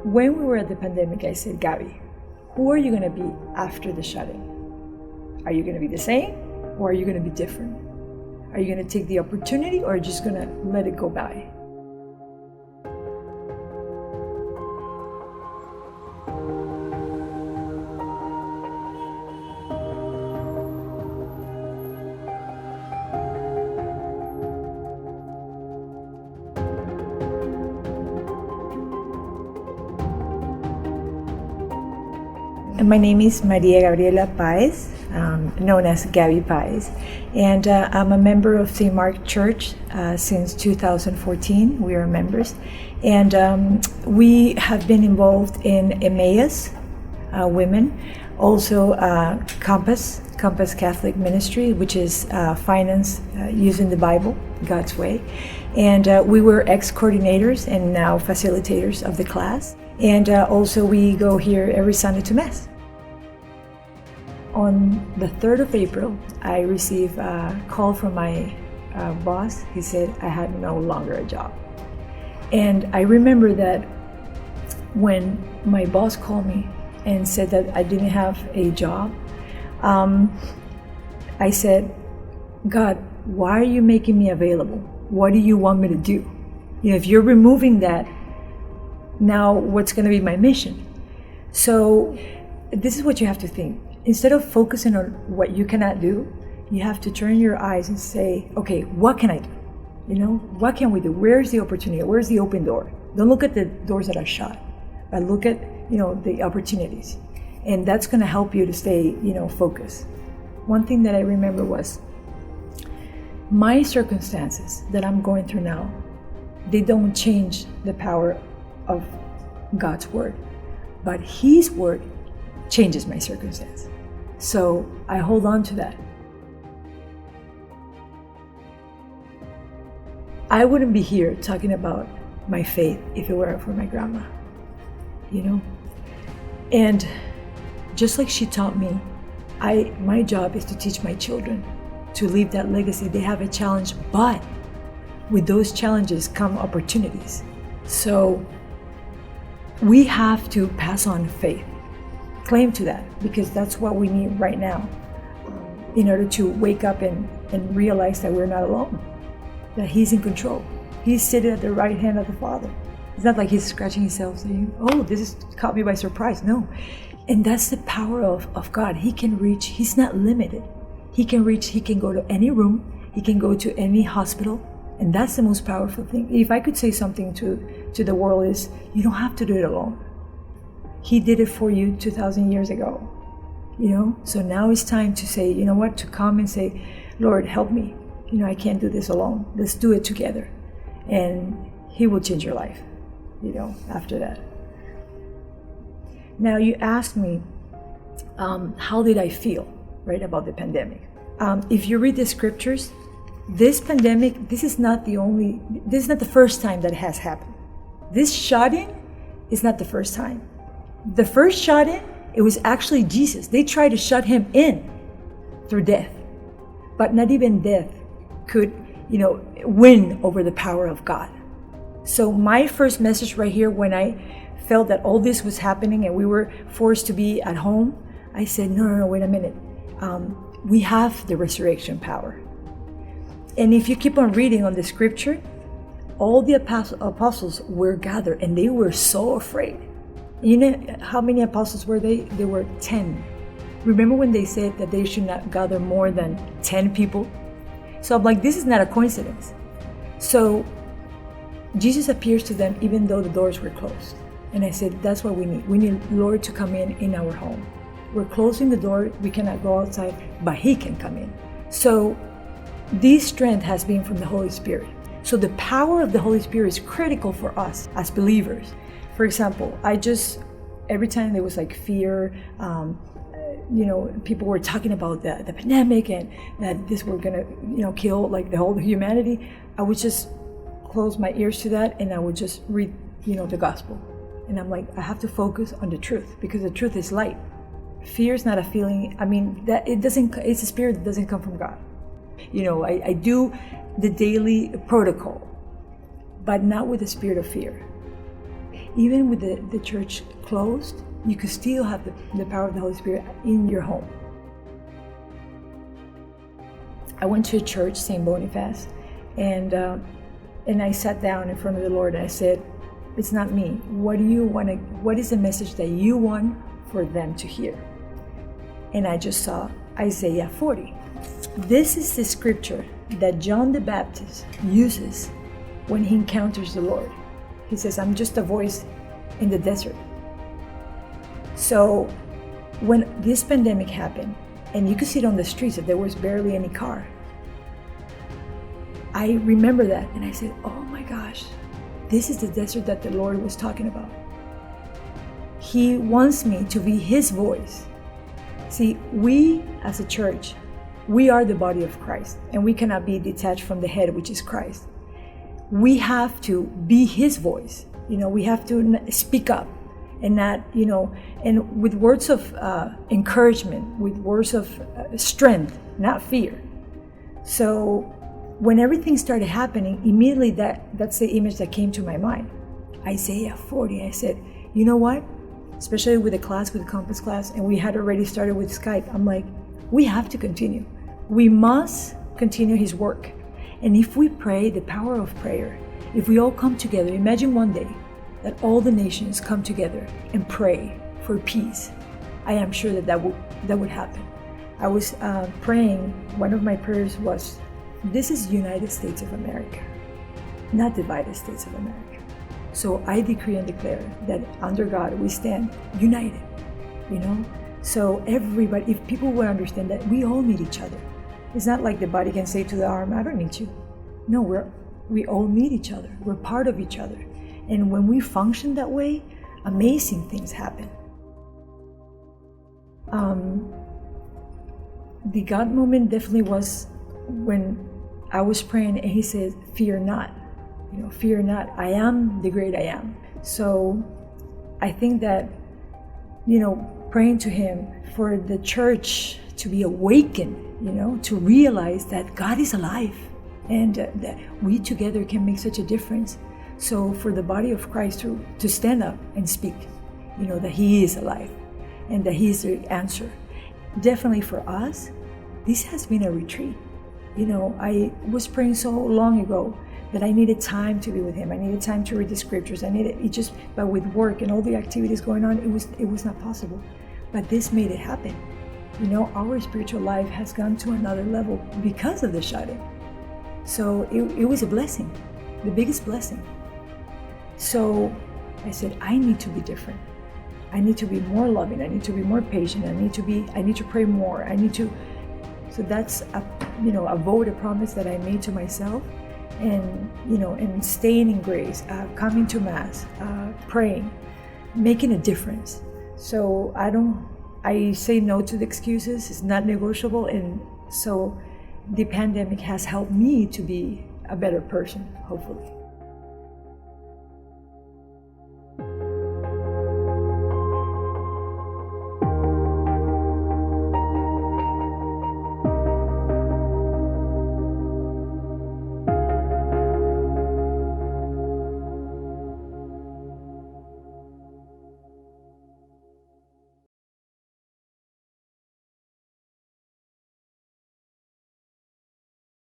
When we were at the pandemic, I said, Gabby, who are you going to be after the shut-in? Are you going to be the same, or are you going to be different? Are you going to take the opportunity, or are you just going to let it go by? My name is Maria Gabriela Paez, known as Gabby Paez, and I'm a member of St. Mark Church since 2014. We are members, and we have been involved in Emmaus Women, also Compass Catholic Ministry, which is finance using the Bible, God's way, and we were ex-coordinators and now facilitators of the class, and also we go here every Sunday to Mass. On the 3rd of April, I received a call from my boss. He said I had no longer a job. And I remember that when my boss called me and said that I didn't have a job, I said, God, why are you making me available? What do you want me to do? You know, if you're removing that, now what's going to be my mission? So this is what you have to think. Instead of focusing on what you cannot do, you have to turn your eyes and say, okay, what can I do? You know, what can we do? Where's the opportunity? Where's the open door? Don't look at the doors that are shut, but look at, you know, the opportunities. And that's going to help you to stay, you know, focused. One thing that I remember was my circumstances that I'm going through now, they don't change the power of God's word, but His word changes my circumstance. So I hold on to that. I wouldn't be here talking about my faith if it weren't for my grandma, you know? And just like she taught me, my job is to teach my children to leave that legacy. They have a challenge, but with those challenges come opportunities. So we have to pass on faith. Claim to that, because that's what we need right now in order to wake up and realize that we're not alone, that He's in control. He's sitting at the right hand of the Father. It's not like He's scratching Himself saying, oh, this has caught me by surprise. No. And that's the power of God. He can reach, He's not limited. He can reach, He can go to any room, He can go to any hospital, and that's the most powerful thing. If I could say something to the world is, you don't have to do it alone. He did it for you 2,000 years ago, you know? So now it's time to say, you know what, to come and say, Lord, help me. You know, I can't do this alone. Let's do it together. And He will change your life, you know, after that. Now, you asked me, how did I feel, right, about the pandemic? If you read the scriptures, this pandemic, this is not the first time that it has happened. This shut-in is not the first time. The first shut-in, it was actually Jesus. They tried to shut Him in through death. But not even death could, you know, win over the power of God. So my first message right here, when I felt that all this was happening and we were forced to be at home, I said, no, wait a minute. We have the resurrection power. And if you keep on reading on the scripture, all the apostles were gathered and they were so afraid. You know how many apostles were they? There were 10. Remember when they said that they should not gather more than 10 people? So I'm like, this is not a coincidence. So Jesus appears to them even though the doors were closed. And I said, that's what we need. We need Lord to come in our home. We're closing the door. We cannot go outside, but He can come in. So this strength has been from the Holy Spirit. So the power of the Holy Spirit is critical for us as believers. For example, every time there was like fear, you know, people were talking about the pandemic and that this were gonna, you know, kill like the whole humanity, I would just close my ears to that and I would just read, you know, the gospel. And I'm like, I have to focus on the truth because the truth is light. Fear is not a feeling. I mean, it's a spirit that doesn't come from God. You know, I do the daily protocol, but not with the spirit of fear. even with the church closed, you could still have the power of the Holy Spirit in your home. I went to a church, St. Boniface, and I sat down in front of the Lord and I said, it's not me. What is the message that you want for them to hear? And I just saw Isaiah 40. This is the scripture that John the Baptist uses when he encounters the Lord. He says, I'm just a voice in the desert. So when this pandemic happened, and you could see it on the streets that there was barely any car, I remember that and I said, oh my gosh, this is the desert that the Lord was talking about. He wants me to be his voice. See, we as a church, we are the body of Christ, and we cannot be detached from the head, which is Christ. We have to be his voice. We have to speak up and not, and with words of encouragement, with words of strength, not fear. So when everything started happening, immediately that's the image that came to my mind. Isaiah 40, I said, you know what? Especially with the Compass class, and we had already started with Skype, I'm like, we have to continue. We must continue his work. And if we pray, the power of prayer, if we all come together, imagine one day that all the nations come together and pray for peace. I am sure that would happen. I was praying, one of my prayers was, this is United States of America, not divided States of America. So I decree and declare that under God we stand united, So everybody, if people would understand that we all need each other. It's not like the body can say to the arm, I don't need you. No, we all need each other. We're part of each other. And when we function that way, amazing things happen. The God moment definitely was when I was praying and he said, fear not. Fear not. I am the great I am. So I think that, praying to him for the church to be awakened, to realize that God is alive and that we together can make such a difference. So for the body of Christ to stand up and speak, that he is alive and that he is the answer. Definitely for us, this has been a retreat. I was praying so long ago that I needed time to be with him. I needed time to read the scriptures. But with work and all the activities going on, it was not possible. But this made it happen. Our spiritual life has gone to another level because of the shut-in. So it was a blessing, the biggest blessing. So I said, I need to be different. I need to be more loving. I need to be more patient. I need to pray more. So that's a vote, a promise that I made to myself, and staying in grace, coming to mass, praying, making a difference. So I say no to the excuses. It's not negotiable. And so the pandemic has helped me to be a better person, hopefully.